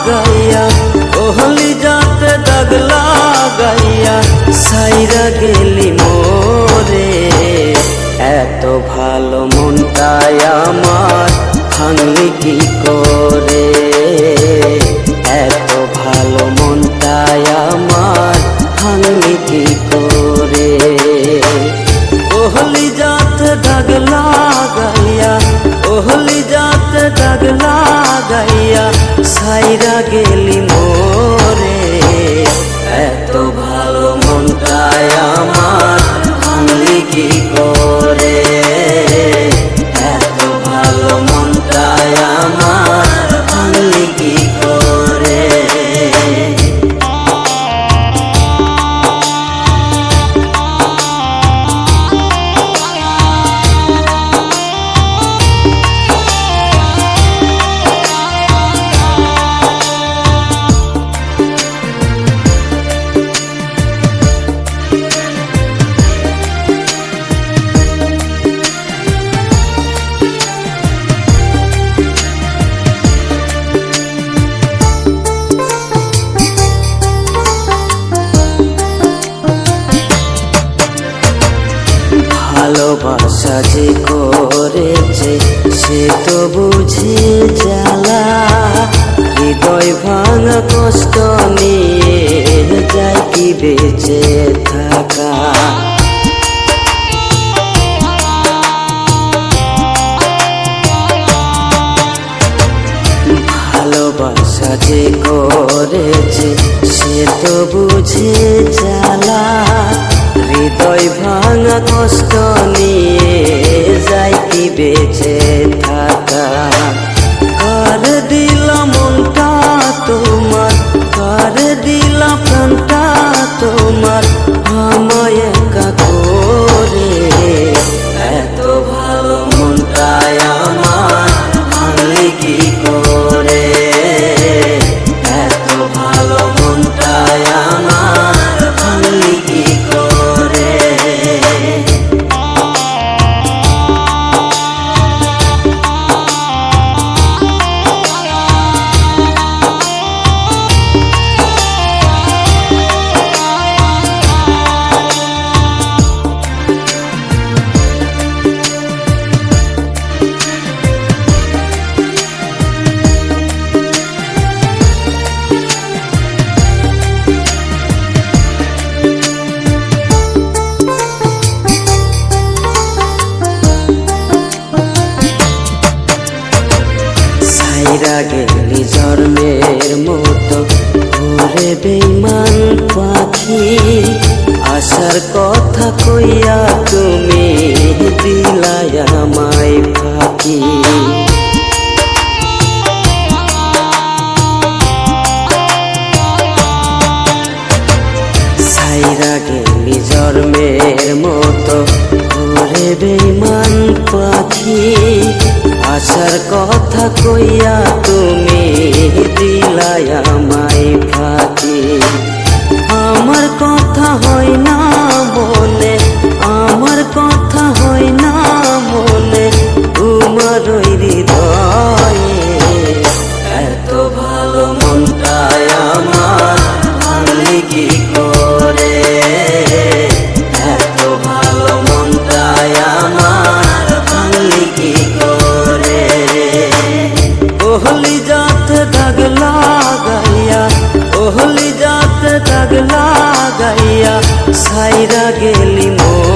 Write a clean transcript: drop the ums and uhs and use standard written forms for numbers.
গাইয়া ওহলি যাতে দাগ লাগাইয়া সাইরা গেলি মোরে। এত ভালো মনটাই আমার ভাঙলি কি করে, এত ভালো মনটাই আমার ভাঙলি কি করে। ওহলি যাতে দাগ লাগাইয়া ওহলি যাতে দাগ লাগাইয়া সাইরা গেলি মোরে। এত ভালো মনটাই আমার ভাঙলি কি করে, এত ভালো মনটাই আমার ভাঙলি কি করে। ভালোবাসা যে করেছে সে তো বুঝে জ্বালা, হৃদয় ভাঙা কষ্ট নিয়ে যায় কি বেঁচে থাকা। ভালোবাসা যে করেছে সে তো বুঝে জ্বালা, হৃদয় ভাঙা কষ্ট নিয়ে যাই কি বেঁচে থাকা। কার দিলাম মনটা তোমার, কার দিলাম প্রাণটা তোমার, আমায় একা করে। এত ভালো মনটাই আমার ভাঙলি কি করে, এত ভালো মনটাই আমার ভাঙলি কি করে। সাইরা গেলি জন্মের মতো ঘুরে বেইমান পাখি, আসার কথা কইয়া তুমি দিলাই আমায় ফাঁকি। সাইরা গেলি জন্মের মতো ঘুরে বেইমান পাখি, আসার কথা কইয়া তুমি দিলাই আমায় ফাঁকি। আমার কথা হয় না মনে, আমার কথা হয় না মনে তোমার ওই হৃদয়ে। এত ভালো মনটাই আমার ভাঙলি কি করে, এত ভালো মনটাই আমার ভাঙলি কি করে। ওহলি যাতে দাগ লাগাইয়া ওহলি যাতে দাগ লাগাইয়া সাইরা গেলি মোরে।